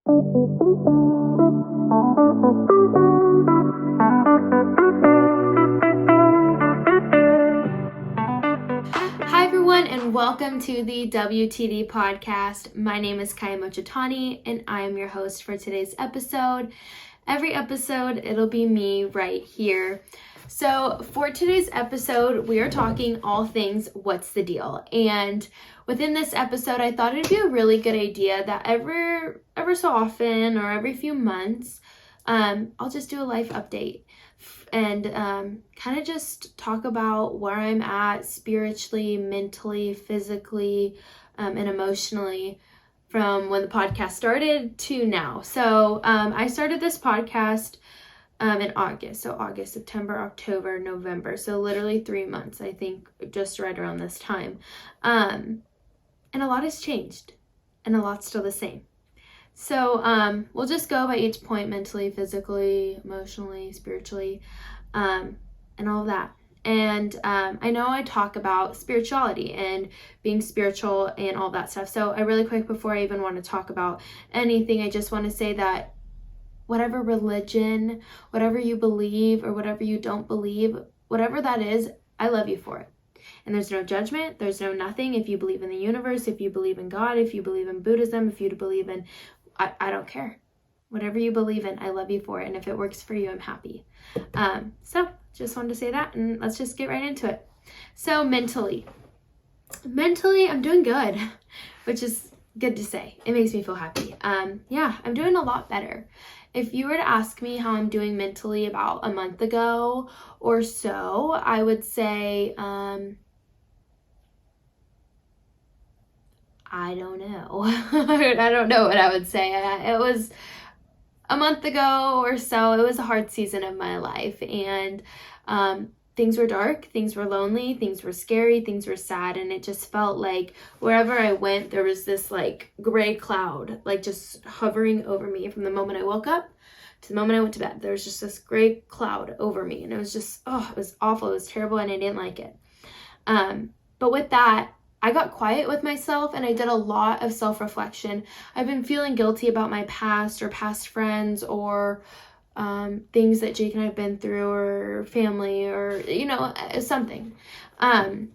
Hi everyone, and welcome to the WTD podcast. My name is Kyia Mochitani, and I am your host for today's episode. Every episode, it'll be me right here. So for today's episode, we are talking all things what's the deal. And within this episode, I thought it'd be a really good idea that ever so often or every few months, I'll just do a life update and kind of just talk about where I'm at spiritually, mentally, physically, and emotionally from when the podcast started to now. So I started this podcast in August. So August, September, October, November. So literally 3 months, I think, just right around this time. And a lot has changed and a lot's still the same. So we'll just go by each point: mentally, physically, emotionally, spiritually, and all of that. And I know I talk about spirituality and being spiritual and all that stuff. So I really quick, before I even want to talk about anything, I just want to say that whatever religion, whatever you believe or whatever you don't believe, whatever that is, I love you for it. And there's no judgment. There's no nothing. If you believe in the universe, if you believe in God, if you believe in Buddhism, if you believe in, I don't care. Whatever you believe in, I love you for it. And if it works for you, I'm happy. So just wanted to say that, and let's just get right into it. So mentally, I'm doing good, which is good to say. It makes me feel happy. Yeah, I'm doing a lot better. If you were to ask me how I'm doing mentally about a month ago or so, I would say, I don't know. I don't know what I would say. It was a month ago or so. It was a hard season of my life, and things were dark, things were lonely, things were scary, things were sad, and it just felt like wherever I went, there was this like gray cloud, like just hovering over me from the moment I woke up to the moment I went to bed. There was just this gray cloud over me, and it was just, it was awful, it was terrible, and I didn't like it. But with that, I got quiet with myself, and I did a lot of self-reflection. I've been feeling guilty about my past or past friends or things that Jake and I have been through, or family, or, something. And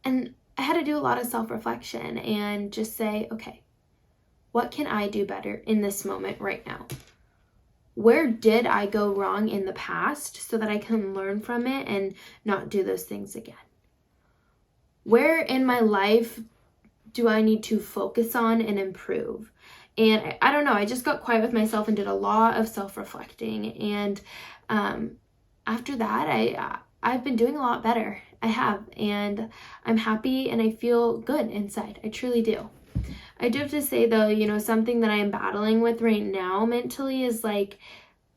I had to do a lot of self-reflection and just say, okay, what can I do better in this moment right now? Where did I go wrong in the past so that I can learn from it and not do those things again? Where in my life do I need to focus on and improve? And I don't know, I just got quiet with myself and did a lot of self-reflecting. And after that, I've been doing a lot better. I have. And I'm happy and I feel good inside. I truly do. I do have to say, though, something that I am battling with right now mentally is like,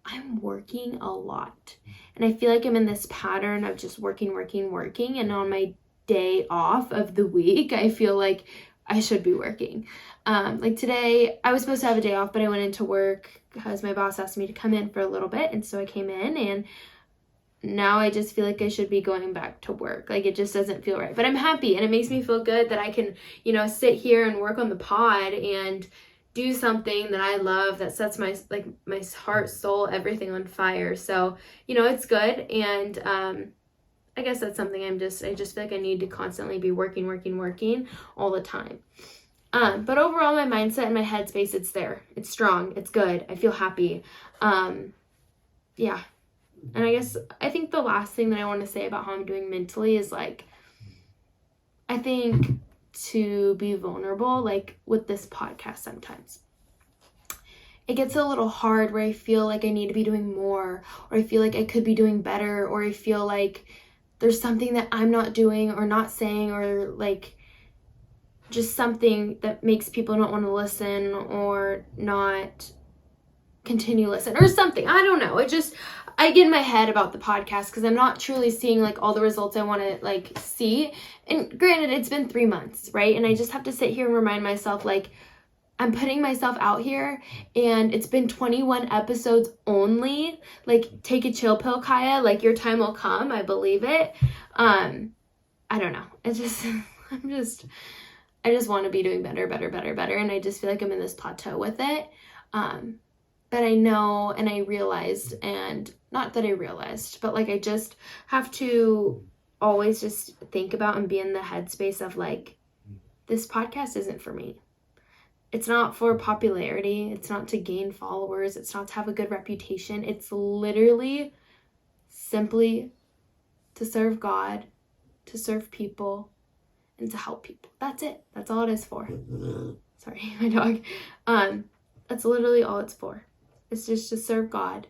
I'm working a lot. And I feel like I'm in this pattern of just working. And on my day off of the week, I feel like I should be working. Like today, I was supposed to have a day off, but I went into work because my boss asked me to come in for a little bit. And so I came in, and now I just feel like I should be going back to work. Like it just doesn't feel right, but I'm happy, and it makes me feel good that I can, sit here and work on the pod and do something that I love, that sets my heart, soul, everything on fire. So, it's good. And, I guess that's something I just feel like I need to constantly be working all the time. But overall, my mindset and my headspace, it's there. It's strong. It's good. I feel happy. Yeah. And I think the last thing that I want to say about how I'm doing mentally is like, I think to be vulnerable, like with this podcast sometimes, it gets a little hard where I feel like I need to be doing more, or I feel like I could be doing better, or I feel like there's something that I'm not doing or not saying, or like just something that makes people not want to listen or not continue listen or something. I don't know. I get in my head about the podcast because I'm not truly seeing like all the results I want to like see. And granted, it's been 3 months, right? And I just have to sit here and remind myself, like, I'm putting myself out here, and it's been 21 episodes only. Like, take a chill pill, Kyia. Like, your time will come. I believe it. I don't know. I'm just I just want to be doing better. And I just feel like I'm in this plateau with it. But I know, and I realized, and not that I realized, but like I just have to always just think about and be in the headspace of like, this podcast isn't for me. It's not for popularity. It's not to gain followers. It's not to have a good reputation. It's literally simply to serve God, to serve people, and to help people. That's it. That's all it is for. Sorry, my dog. That's literally all it's for. It's just to serve God,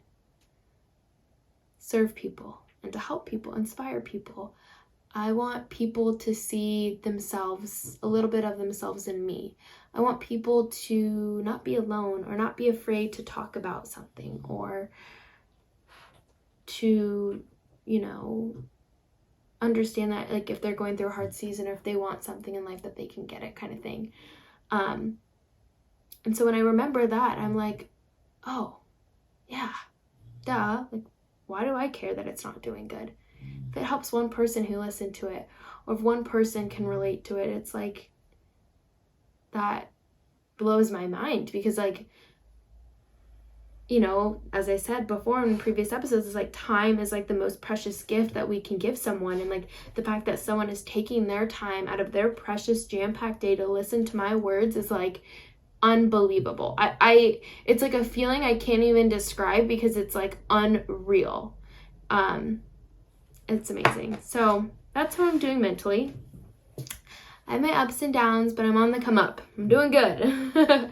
serve people, and to help people, inspire people. I want people to see themselves, a little bit of themselves in me. I want people to not be alone or not be afraid to talk about something or to, understand that like if they're going through a hard season or if they want something in life that they can get it kind of thing. And so when I remember that, I'm like, oh, yeah, duh. Like, why do I care that it's not doing good? If it helps one person who listened to it, or if one person can relate to it, it's like, that blows my mind because like, as I said before in previous episodes, it's like time is like the most precious gift that we can give someone. And like the fact that someone is taking their time out of their precious jam-packed day to listen to my words is like unbelievable. It's like a feeling I can't even describe because it's like unreal. It's amazing. So that's what I'm doing mentally. I have my ups and downs, but I'm on the come up. I'm doing good.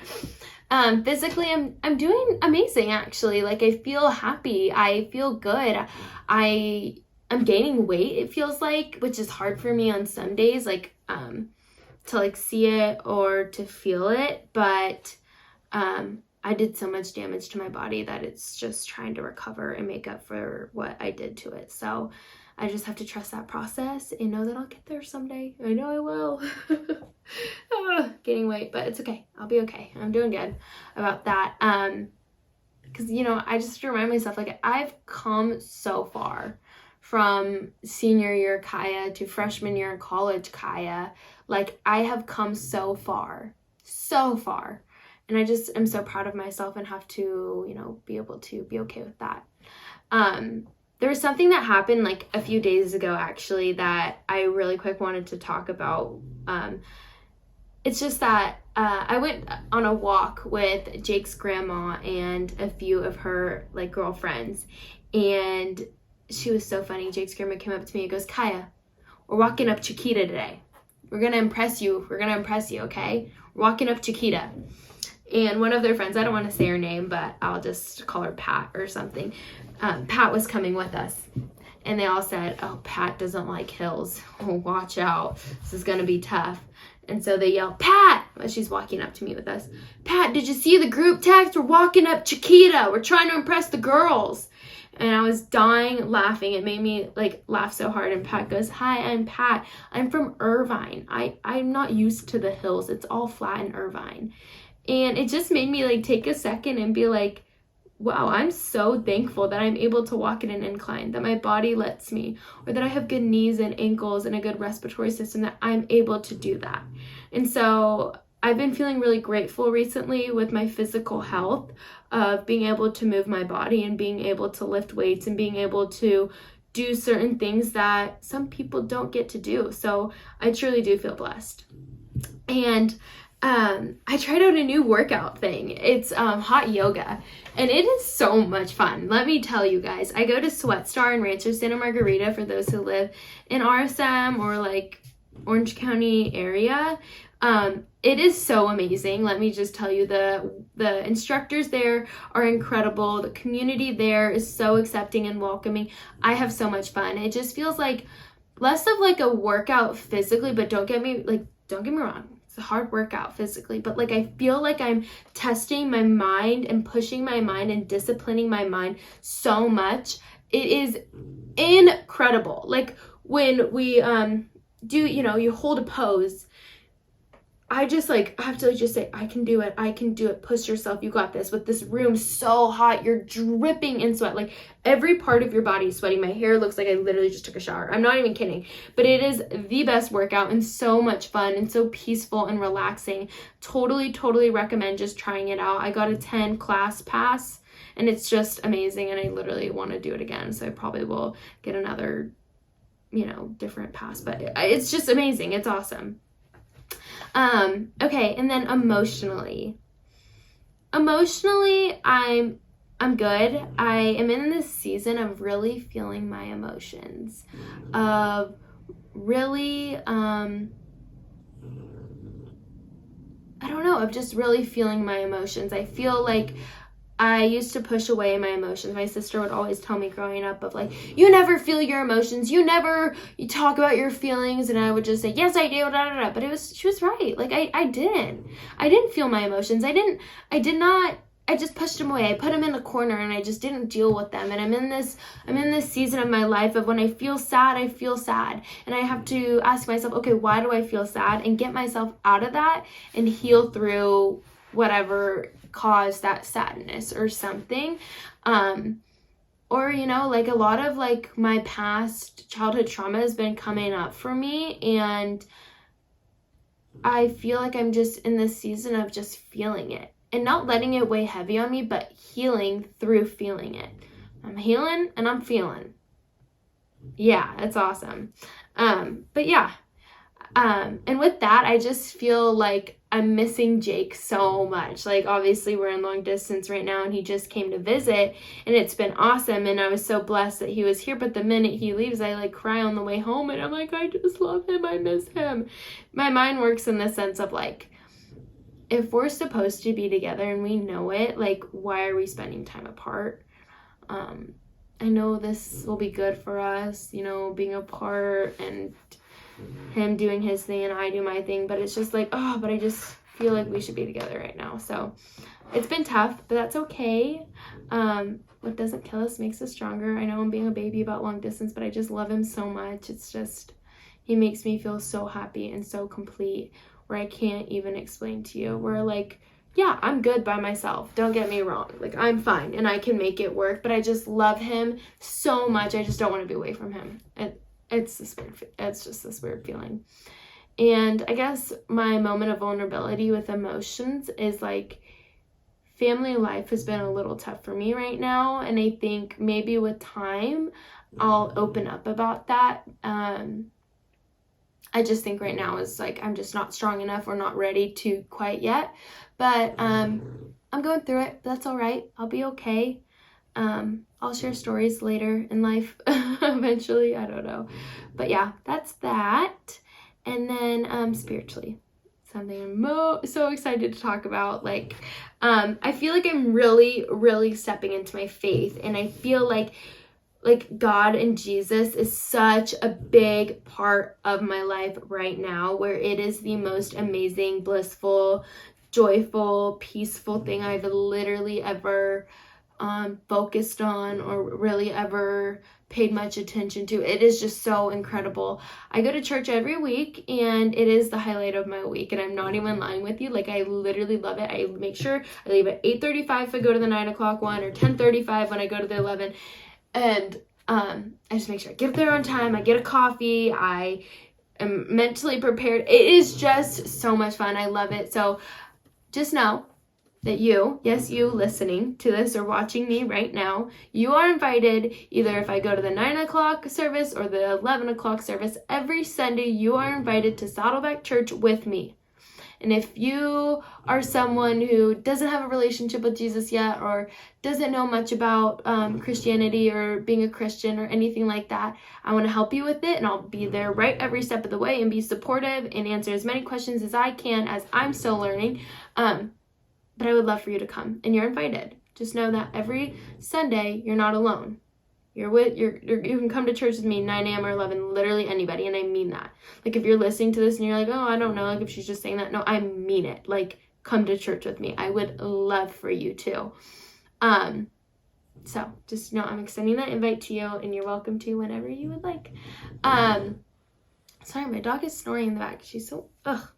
Physically, I'm doing amazing actually. Like I feel happy. I feel good. I'm gaining weight, it feels like, which is hard for me on some days, like to like see it or to feel it, but I did so much damage to my body that it's just trying to recover and make up for what I did to it. So I just have to trust that process and know that I'll get there someday. I know I will. Gaining weight, but it's okay. I'll be okay. I'm doing good about that. Because, I just remind myself, like, I've come so far from senior year Kyia to freshman year in college Kyia. Like, I have come so far. And I just am so proud of myself and have to, be able to be okay with that. There was something that happened like a few days ago, actually, that I really quick wanted to talk about. It's just that I went on a walk with Jake's grandma and a few of her like girlfriends, and she was so funny. Jake's grandma came up to me and goes, "Kyia, we're walking up Chiquita today. We're gonna impress you. Okay? We're walking up Chiquita." And one of their friends, I don't want to say her name, but I'll just call her Pat or something. Pat was coming with us. And they all said, "Oh, Pat doesn't like hills. Oh, watch out. This is going to be tough." And so they yelled, "Pat," as she's walking up to me with us. "Pat, did you see the group text? We're walking up Chiquita. We're trying to impress the girls." And I was dying laughing. It made me like laugh so hard. And Pat goes, "Hi, I'm Pat. I'm from Irvine. I'm not used to the hills. It's all flat in Irvine." And it just made me like take a second and be like, wow, I'm so thankful that I'm able to walk in an incline, that my body lets me, or that I have good knees and ankles and a good respiratory system, that I'm able to do that. And so I've been feeling really grateful recently with my physical health of being able to move my body and being able to lift weights and being able to do certain things that some people don't get to do. So I truly do feel blessed. And I tried out a new workout thing. It's hot yoga, and it is so much fun. Let me tell you guys, I go to Sweat Star in Rancho Santa Margarita for those who live in RSM or like Orange County area. It is so amazing. Let me just tell you, the instructors there are incredible. The community there is so accepting and welcoming. I have so much fun. It just feels like less of like a workout physically, but don't get me wrong. It's a hard workout physically, but like I feel like I'm testing my mind and pushing my mind and disciplining my mind so much. It is incredible. Like when we do, you hold a pose, I just like, I have to just say, I can do it. I can do it. Push yourself. You got this. With this room so hot, you're dripping in sweat. Like every part of your body is sweating. My hair looks like I literally just took a shower. I'm not even kidding. But it is the best workout and so much fun and so peaceful and relaxing. Totally, totally recommend just trying it out. I got a 10 class pass and it's just amazing. And I literally want to do it again. So I probably will get another, different pass. But it's just amazing. It's awesome. Okay, and then emotionally, I'm good. I am in this season of really feeling my emotions, of really, of just really feeling my emotions. I feel like I used to push away my emotions. My sister would always tell me growing up of like, you never feel your emotions. You talk about your feelings. And I would just say, yes, I do. Da, da, da. But she was right. Like I didn't feel my emotions. I just pushed them away. I put them in the corner and I just didn't deal with them. And I'm in this season of my life of when I feel sad, I feel sad. And I have to ask myself, okay, why do I feel sad? And get myself out of that and heal through whatever caused that sadness or something. Or, like a lot of like my past childhood trauma has been coming up for me. And I feel like I'm just in this season of just feeling it and not letting it weigh heavy on me, but healing through feeling it. I'm healing and I'm feeling. Yeah, it's awesome. But yeah. And with that, I just feel like I'm missing Jake so much. Like, obviously, we're in long distance right now, and he just came to visit, and it's been awesome, and I was so blessed that he was here, but the minute he leaves, I, like, cry on the way home, and I'm like, I just love him, I miss him. My mind works in the sense of, like, if we're supposed to be together and we know it, like, why are we spending time apart? I know this will be good for us, being apart and him doing his thing and I do my thing, but it's just like, but I just feel like we should be together right now. So it's been tough, but that's okay. What doesn't kill us makes us stronger. I know I'm being a baby about long distance, but I just love him so much. It's just, he makes me feel so happy and so complete, where I can't even explain to you. Where like, yeah, I'm good by myself. Don't get me wrong. Like, I'm fine and I can make it work, but I just love him so much. I just don't want to be away from him. It's just this weird feeling. And I guess my moment of vulnerability with emotions is like, family life has been a little tough for me right now. And I think maybe with time, I'll open up about that. I just think right now is like, I'm just not strong enough or not ready to quite yet. But I'm going through it. But that's all right. I'll be okay. I'll share stories later in life eventually. I don't know. But yeah, that's that. And then spiritually, something I'm so excited to talk about. Like, I feel like I'm really, really stepping into my faith. And I feel like God and Jesus is such a big part of my life right now, where it is the most amazing, blissful, joyful, peaceful thing I've literally ever focused on or really ever paid much attention to. It is just so incredible. I go to church every week and it is the highlight of my week, and I'm not even lying with you. Like, I literally love it. I make sure I leave at 8:35 if I go to the 9 o'clock one, or 10:35 when I go to the 11. And I just make sure I get there on time. I get a coffee. I am mentally prepared. It is just so much fun. I love it. So just know that you listening to this or watching me right now, you are invited. Either if I go to the 9 o'clock service or the 11 o'clock service, every Sunday you are invited to Saddleback Church with me. And if you are someone who doesn't have a relationship with Jesus yet, or doesn't know much about Christianity or being a Christian or anything like that, I want to help you with it, and I'll be there right every step of the way and be supportive and answer as many questions as I can, as I'm still learning. But I would love for you to come, and you're invited. Just know that every Sunday you're not alone. You can come to church with me 9 a.m. or 11, literally anybody, and I mean that. Like, if you're listening to this and you're like, oh, I don't know, like, if she's just saying that. No, I mean it. Like, come to church with me. I would love for you to. So just know I'm extending that invite to you, and you're welcome to whenever you would like. Sorry, my dog is snoring in the back. She's so,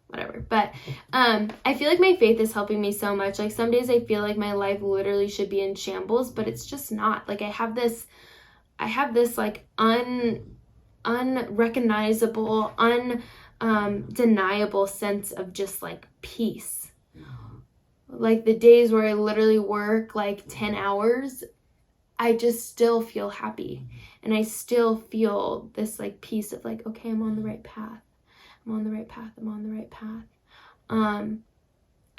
whatever. But I feel like my faith is helping me so much. Like some days I feel like my life literally should be in shambles, but it's just not. Like I have this like unrecognizable, undeniable sense of just like peace. Like the days where I literally work like 10 hours, I just still feel happy. And I still feel this like peace of like, okay, I'm on the right path. I'm on the right path. I'm on the right path. I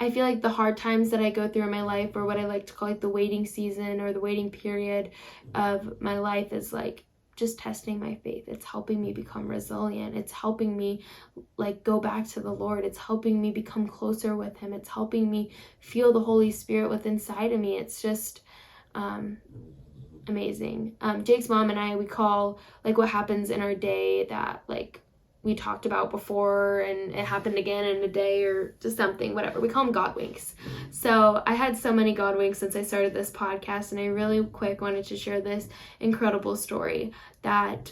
feel like the hard times that I go through in my life, or what I like to call like the waiting season or the waiting period of my life, is like just testing my faith. It's helping me become resilient. It's helping me like go back to the Lord. It's helping me become closer with him. It's helping me feel the Holy Spirit within inside of me. It's just amazing. Jake's mom and I, we call like what happens in our day that like we talked about before and it happened again in a day or just something, whatever. We call them God winks. So I had so many God winks since I started this podcast, and I really quick wanted to share this incredible story that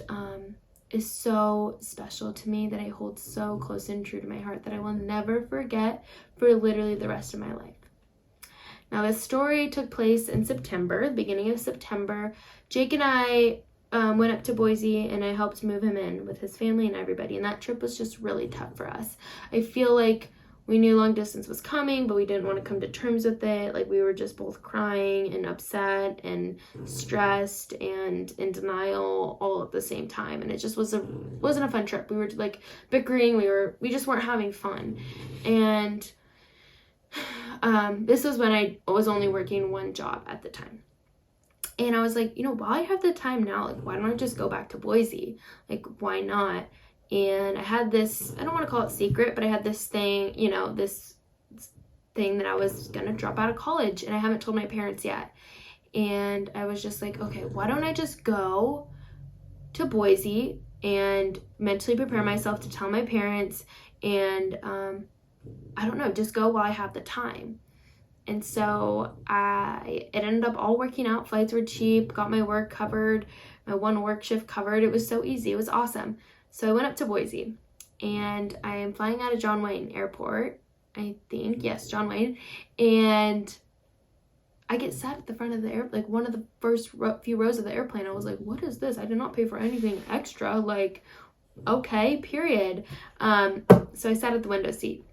is so special to me, that I hold so close and true to my heart, that I will never forget for literally the rest of my life. Now, this story took place in September, the beginning of September. Jake and I went up to Boise, and I helped move him in with his family and everybody. And that trip was just really tough for us. I feel like we knew long distance was coming, but we didn't want to come to terms with it. Like we were just both crying and upset and stressed and in denial all at the same time. And it just wasn't a fun trip. We were like bickering. We just weren't having fun. And this was when I was only working one job at the time. And I was like, while I have the time now, like, why don't I just go back to Boise? Like, why not? And I had this, I don't want to call it secret, but I had this thing, this thing that I was going to drop out of college, and I haven't told my parents yet. And I was just like, okay, why don't I just go to Boise and mentally prepare myself to tell my parents, and I don't know, just go while I have the time. And so it ended up all working out. Flights were cheap, got my work covered, my one work shift covered. It was so easy. It was awesome. So I went up to Boise, and I am flying out of John Wayne Airport, I think. Yes, John Wayne. And I get sat at the front of the like one of the first few rows of the airplane. I was like, what is this? I did not pay for anything extra. Like, okay, period. So I sat at the window seat.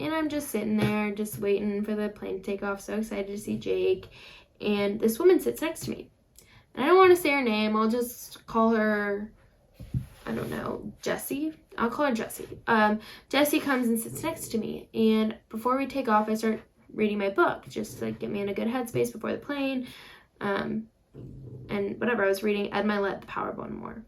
And I'm just sitting there, just waiting for the plane to take off. So excited to see Jake. And this woman sits next to me. And I don't want to say her name. I'll just call her, I don't know, Jessie. I'll call her Jessie. Jessie comes and sits next to me. And before we take off, I start reading my book. Just to, like, get me in a good headspace before the plane. And whatever. I was reading Ed Milet, The Power of One More.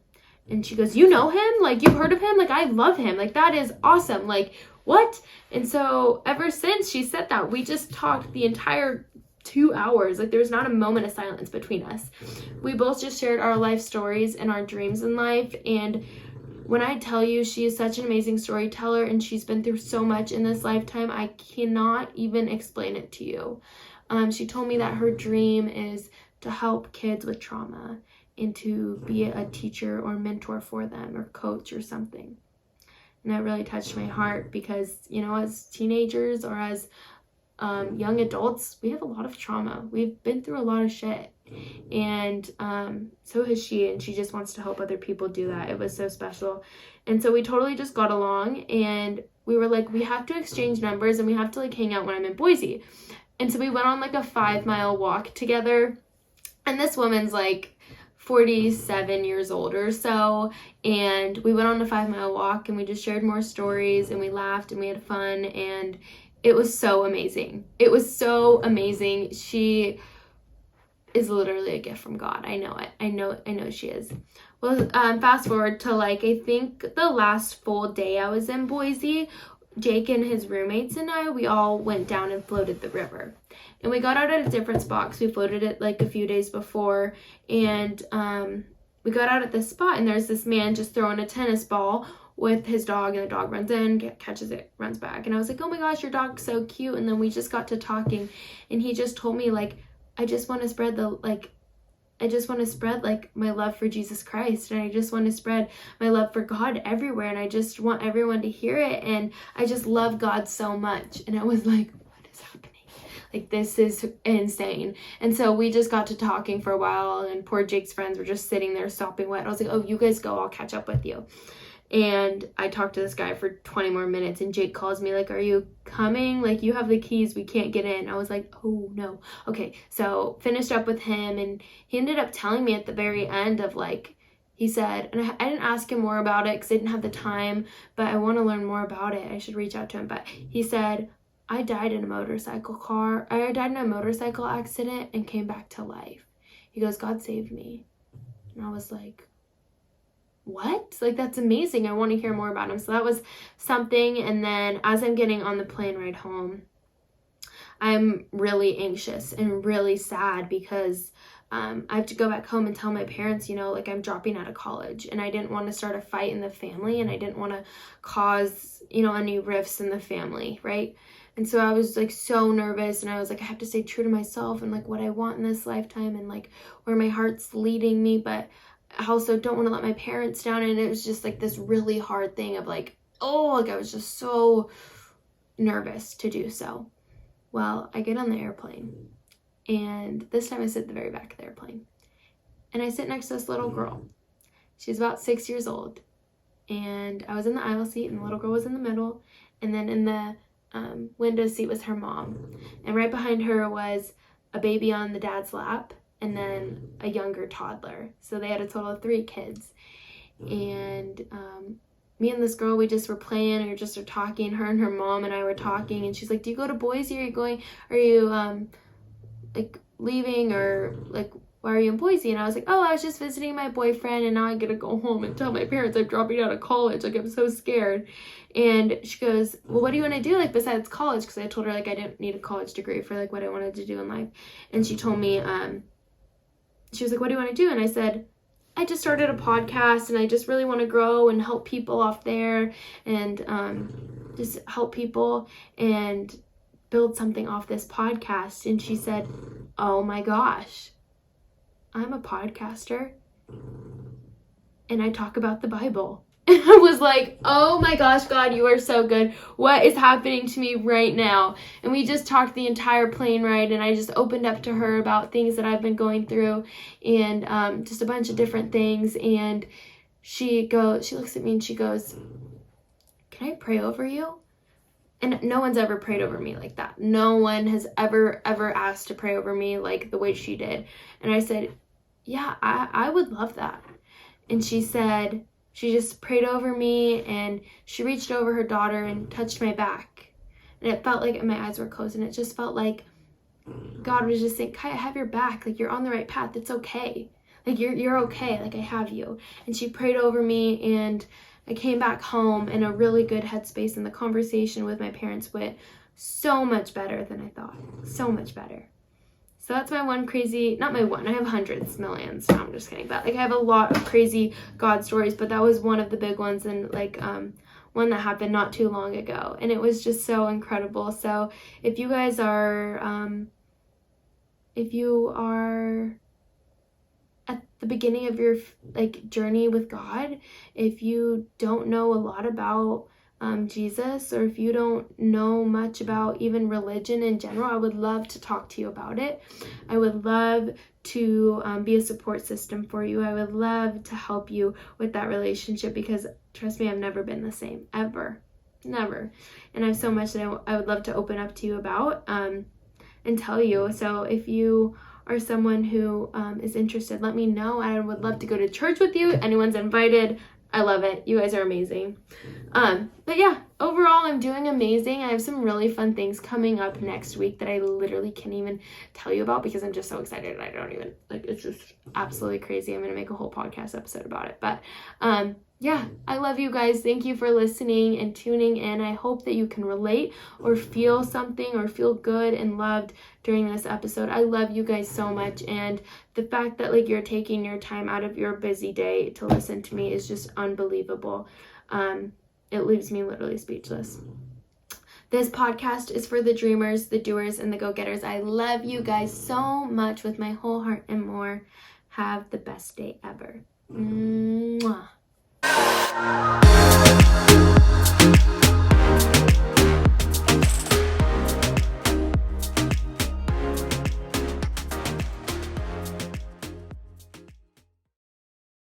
And she goes, you know him? Like, you've heard of him? Like, I love him. Like, that is awesome. Like, what? And so ever since she said that, we just talked the entire 2 hours. Like, there was not a moment of silence between us. We both just shared our life stories and our dreams in life. And when I tell you she is such an amazing storyteller and she's been through so much in this lifetime, I cannot even explain it to you. She told me that her dream is to help kids with trauma and to be a teacher or mentor for them or coach or something. And that really touched my heart because, as teenagers or as young adults, we have a lot of trauma. We've been through a lot of shit. And so has she, and she just wants to help other people do that. It was so special. And so we totally just got along, and we were like, we have to exchange numbers and we have to like hang out when I'm in Boise. And so we went on like a 5-mile walk together. And this woman's like 47 years old or so, and we went on a 5-mile walk and we just shared more stories and we laughed and we had fun, and it was so amazing. It was so amazing. She is literally a gift from God. I know it. I know she is. Well, fast forward to like, I think the last full day I was in Boise, Jake and his roommates and I, we all went down and floated the river. And we got out at a different spot because we floated it like a few days before. And we got out at this spot, and there's this man just throwing a tennis ball with his dog, and the dog runs in, catches it, runs back. And I was like, oh my gosh, your dog's so cute. And then we just got to talking, and he just told me, like, I just want to spread the, like, I just want to spread like my love for Jesus Christ, and I just want to spread my love for God everywhere, and I just want everyone to hear it, and I just love God so much. And I was like, what is happening? Like, this is insane. And so we just got to talking for a while, and poor Jake's friends were just sitting there sopping wet. I was like, oh, you guys go, I'll catch up with you. And I talked to this guy for 20 more minutes, and Jake calls me like, are you coming? Like, you have the keys, we can't get in. I was like, oh no. Okay, so finished up with him, and he ended up telling me at the very end of like, he said, and I didn't ask him more about it because I didn't have the time, but I want to learn more about it. I should reach out to him. But he said, I died in a motorcycle accident and came back to life. He goes, God saved me. And I was like, what? Like, that's amazing. I want to hear more about him. So that was something. And then as I'm getting on the plane ride home, I'm really anxious and really sad because I have to go back home and tell my parents, like, I'm dropping out of college, and I didn't want to start a fight in the family, and I didn't want to cause, any rifts in the family, right? And so I was like so nervous, and I was like, I have to stay true to myself and like what I want in this lifetime and like where my heart's leading me, but I also don't want to let my parents down. And it was just like this really hard thing of like, I was just so nervous to do so. Well, I get on the airplane, and this time I sit at the very back of the airplane, and I sit next to this little girl. She's about 6 years old, and I was in the aisle seat, and the little girl was in the middle, and then in the window seat was her mom, and right behind her was a baby on the dad's lap, and then a younger toddler. So they had a total of 3 kids. And me and this girl, we just were playing, and we just were talking. Her and her mom and I were talking, and she's like, do you go to Boise? Are you like leaving, or like, why are you in Boise? And I was like, I was just visiting my boyfriend, and now I gotta go home and tell my parents I'm dropping out of college. Like, I'm so scared. And she goes, well, what do you want to do, like, besides college? Because I told her, like, I didn't need a college degree for, like, what I wanted to do in life. And she told me, she was like, what do you want to do? And I said, I just started a podcast, and I just really want to grow and help people off there, and just help people and build something off this podcast. And she said, oh my gosh, I'm a podcaster, and I talk about the Bible. And I was like, oh my gosh, God, you are so good. What is happening to me right now? And we just talked the entire plane ride, and I just opened up to her about things that I've been going through, and just a bunch of different things. And she looks at me and she goes, can I pray over you? And no one's ever prayed over me like that. No one has ever asked to pray over me like the way she did. And I said, yeah, I would love that. And she said, she just prayed over me, and she reached over her daughter and touched my back. And it felt like my eyes were closed, and it just felt like God was just saying, Kyia, I have your back. Like, you're on the right path. It's okay. Like, you're okay. Like, I have you. And she prayed over me, and I came back home in a really good headspace, and the conversation with my parents went so much better than I thought. So much better. So that's my one crazy, not my one, I have hundreds, millions, no, I'm just kidding, but like I have a lot of crazy God stories, but that was one of the big ones, and like one that happened not too long ago, and it was just so incredible. So if you guys are, at the beginning of your like journey with God, if you don't know a lot about Jesus, or if you don't know much about even religion in general, I would love to talk to you about it. I would love to be a support system for you. I would love to help you with that relationship, because trust me, I've never been the same, ever, never. And I have so much that I would love to open up to you about and tell you. So if you are someone who is interested, let me know. I would love to go to church with you. Anyone's invited. I love it. You guys are amazing. But yeah, overall, I'm doing amazing. I have some really fun things coming up next week that I literally can't even tell you about because I'm just so excited. I don't even, like, it's just absolutely crazy. I'm going to make a whole podcast episode about it. But yeah, I love you guys. Thank you for listening and tuning in. I hope that you can relate or feel something or feel good and loved during this episode. I love you guys so much. And the fact that like you're taking your time out of your busy day to listen to me is just unbelievable. It leaves me literally speechless. This podcast is for the dreamers, the doers, and the go-getters. I love you guys so much with my whole heart and more. Have the best day ever. Mwah.